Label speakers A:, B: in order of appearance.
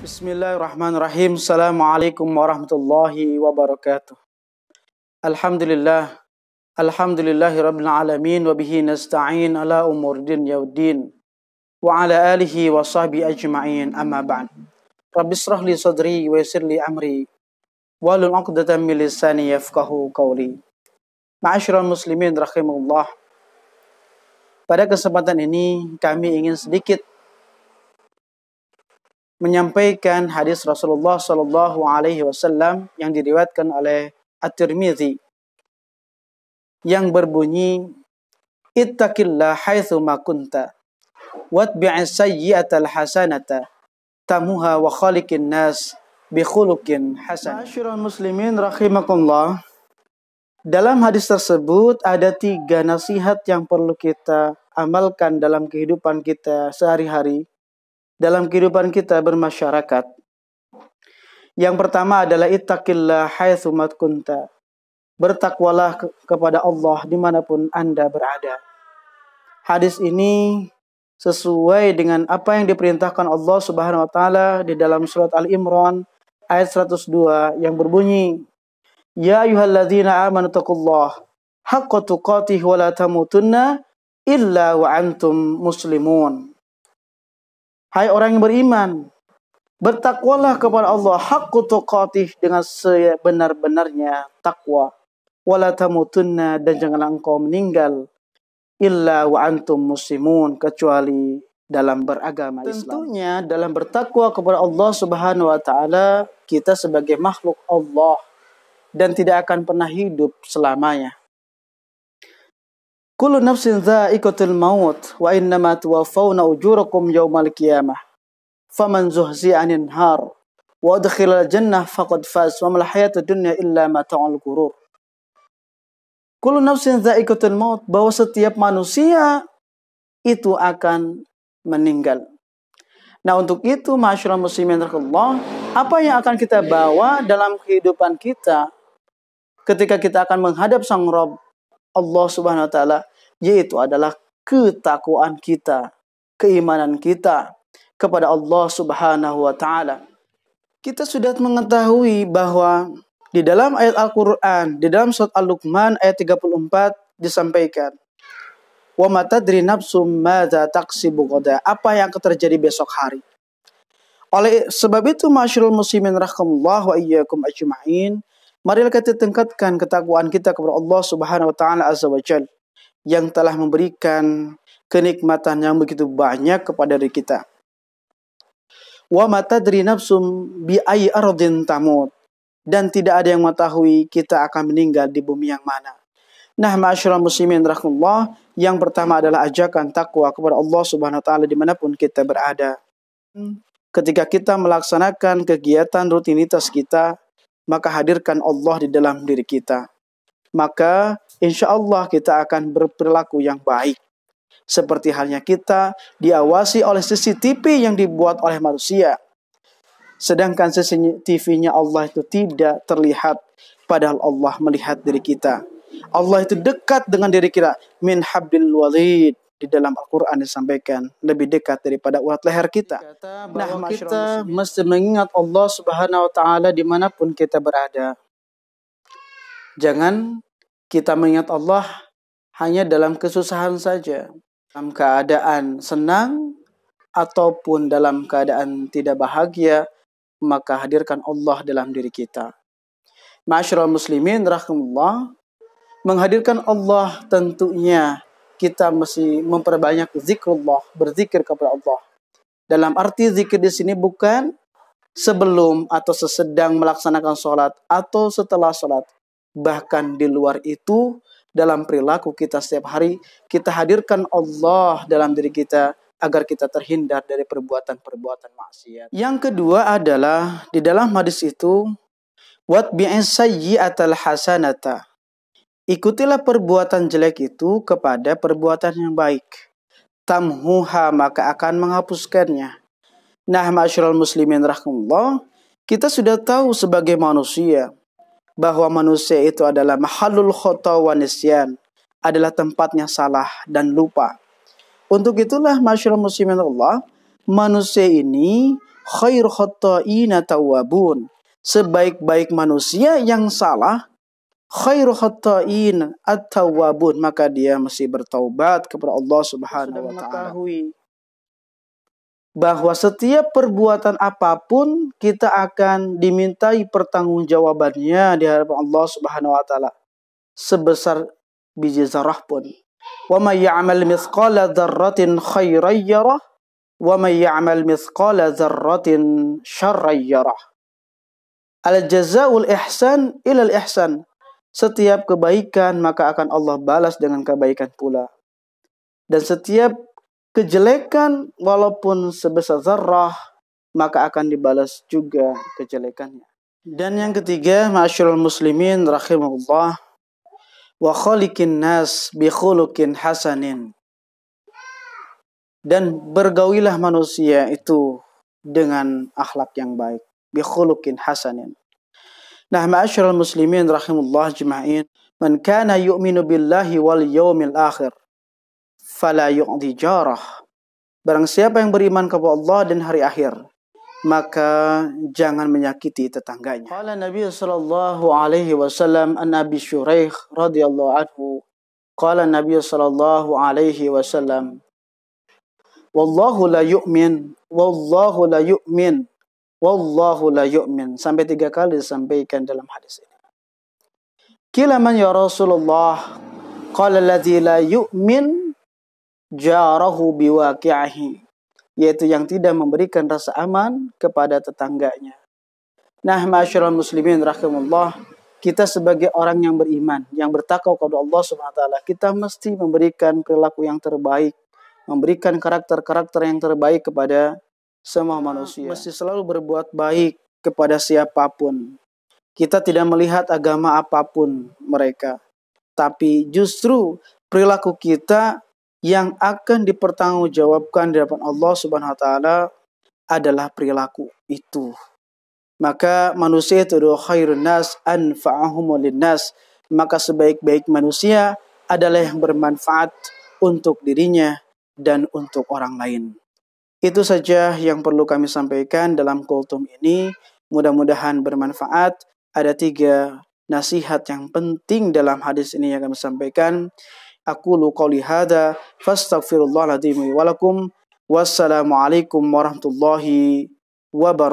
A: Bismillahirrahmanirrahim. Assalamualaikum warahmatullahi wabarakatuh. Alhamdulillah. Alhamdulillahi rabbil alamin. Wa bihi nasta'in ala umur dunya waddin. Wa ala alihi wa sahbihi ajma'in. Amma ba'd. Rabbi israh li sadri wa yassir li amri. Wahlul 'uqdatam min lisani yafqahu qawli. Ma'asyiral muslimin rahimakumullah. Pada kesempatan ini kami ingin sedikit menyampaikan hadis Rasulullah Sallallahu Alaihi Wasallam yang diriwayatkan oleh At-Tirmidzi yang berbunyi, Ittaqillah haitsu ma kunta watbi'is sayyi'atal hasanata tamuha wa khaliqin nas bi khuluqin hasan. Ma'asyiral muslimin rahimakumullah. Dalam hadis tersebut ada 3 nasihat yang perlu kita amalkan dalam kehidupan kita sehari-hari, dalam kehidupan kita bermasyarakat. Yang pertama adalah ittaqillah haitsu ma kunta. Bertakwalah kepada Allah dimanapun Anda berada. Hadis ini sesuai dengan apa yang diperintahkan Allah Subhanahu wa taala di dalam surat Al-Imran ayat 102 yang berbunyi, Ya ayyuhalladzina amanu taqullaha haqqa tuqatih wa la tamutunna illa wa antum muslimun. Hai orang yang beriman, bertakwalah kepada Allah haqqu tuqatih, dengan sebenar-benarnya takwa. Wala tamutunna, dan janganlah engkau meninggal illa wa antum muslimun, kecuali dalam beragama Islam. Tentunya dalam bertakwa kepada Allah Subhanahu wa taala, kita sebagai makhluk Allah dan tidak akan pernah hidup selamanya. Kullu nafsin dha'iqatul maut wa innama tuwaffawna ujurakum yaumal qiyamah. Faman zuhzi'a 'anil nar wa udkhilal jannah faqad faz wa mal hayatud dunya illa mata'ul ghurur. Kullu nafsin dha'iqatul maut, bahwa setiap manusia itu akan meninggal. Nah, untuk itu ma'asyiral muslimin rahimakumullah, apa yang akan kita bawa dalam kehidupan kita ketika kita akan menghadap Sang Rabb Allah Subhanahu wa taala, yaitu adalah ketakwaan kita, keimanan kita kepada Allah Subhanahu wa taala. Kita sudah mengetahui bahwa di dalam ayat Al-Qur'an, di dalam surat Al-Luqman ayat 34 disampaikan, wa ma tadri nafsum madza taksibu ghadan, apa yang akan terjadi besok hari. Oleh sebab itu ma'asyiral muslimin rahimakumullah wa iyyakum ajma'in, marilah kita tingkatkan ketakwaan kita kepada Allah Subhanahu wa taala azza wa jalla yang telah memberikan kenikmatan yang begitu banyak kepada diri kita. Wa ma tadri nafsum bi ayyi ardin tamut, dan tidak ada yang mengetahui kita akan meninggal di bumi yang mana. Nah, ma'asyiral muslimin rahimakumullah, yang pertama adalah ajakan takwa kepada Allah Subhanahu wa taala dimanapun kita berada. Ketika kita melaksanakan kegiatan rutinitas kita, maka hadirkan Allah di dalam diri kita. Maka insya Allah kita akan berperilaku yang baik. Seperti halnya kita diawasi oleh CCTV yang dibuat oleh manusia. Sedangkan CCTV-nya Allah itu tidak terlihat, padahal Allah melihat diri kita. Allah itu dekat dengan diri kita. Min hablil warid, di dalam Al-Quran disampaikan, lebih dekat daripada urat leher kita. Nah, kita mesti mengingat Allah Subhanahu wa taala dimanapun kita berada. Jangan kita mengingat Allah hanya dalam kesusahan saja. Dalam keadaan senang ataupun dalam keadaan tidak bahagia, maka hadirkan Allah dalam diri kita. Ma'asyiral muslimin rahimakumullah, menghadirkan Allah tentunya kita mesti memperbanyak zikrullah, berzikir kepada Allah. Dalam arti zikir di sini bukan sebelum atau sesedang melaksanakan sholat atau setelah sholat. Bahkan di luar itu, dalam perilaku kita setiap hari, kita hadirkan Allah dalam diri kita agar kita terhindar dari perbuatan-perbuatan maksiat. Yang kedua adalah di dalam hadis itu, watbi'is sayyi'atal hasanata. Ikutilah perbuatan jelek itu kepada perbuatan yang baik. Tamhuha, maka akan menghapuskannya. Nah, ma'asyiral muslimin rahimakumullah, kita sudah tahu sebagai manusia bahwa manusia itu adalah mahallul khata wa nisyan, adalah tempatnya salah dan lupa. Untuk itulah ma'asyiral muslimin Allah, manusia ini khairu khatta'ina tawwabun. Sebaik-baik manusia yang salah, khairu khatta'in at-tawwabun, maka dia mesti bertaubat kepada Allah Subhanahu wa taala. Bahwa setiap perbuatan apapun kita akan dimintai pertanggungjawabannya di hadapan Allah Subhanahu wa taala, sebesar biji zarah pun. Wa may ya'mal mithqala dzarratin khairan yarah wa may ya'mal mithqala dzarratin syarran yarah. Al jazaa'ul ihsan ilal ihsan. Setiap kebaikan maka akan Allah balas dengan kebaikan pula. Dan setiap kejelekan walaupun sebesar zarrah maka akan dibalas juga kejelekannya. Dan yang ketiga, ma'asyiral muslimin rahimahullah, wa khaliqin nas bi khuluqin hasanin. Dan bergaulilah manusia itu dengan akhlak yang baik, bi khuluqin hasanin. Nah, ma'asyiral muslimin rahimahullah jema'in, man kana yu'minu billahi wal yawmil akhir fala yu'di jarah. Barang siapa yang beriman kepada Allah dan hari akhir, maka jangan menyakiti tetangganya. Qala Nabi sallallahu alaihi wasallam an Abi Shuraih radhiyallahu anhu, qala Nabi sallallahu alaihi wasallam, wallahu la yu'min, wallahu la yu'min, wallahu la yu'min. Sampai 3 kali disampaikan dalam hadis ini. Qila man ya Rasulullah? Qala alladzi la yu'min jarahu biwaqi'ihi, yaitu yang tidak memberikan rasa aman kepada tetangganya. Nah, ma'asyiral muslimin rahimahullah, kita sebagai orang yang beriman, yang bertakwa kepada Allah Subhanahu wa taala, kita mesti memberikan perilaku yang terbaik, memberikan karakter-karakter yang terbaik kepada semua manusia. Mesti selalu berbuat baik kepada siapapun. Kita tidak melihat agama apapun mereka, tapi justru perilaku kita yang akan dipertanggungjawabkan di hadapan Allah Subhanahu wa taala adalah perilaku itu. Maka manusia itu khairun nas anfa'ahum linnas, maka sebaik-baik manusia adalah yang bermanfaat untuk dirinya dan untuk orang lain. Itu saja yang perlu kami sampaikan dalam kultum ini. Mudah-mudahan bermanfaat. Ada 3 nasihat yang penting dalam hadis ini yang kami sampaikan. Aqulu qouli hadza fastaghfirullahaladzim wa lakum. Wassalamualaikum warahmatullahi wabarakatuh.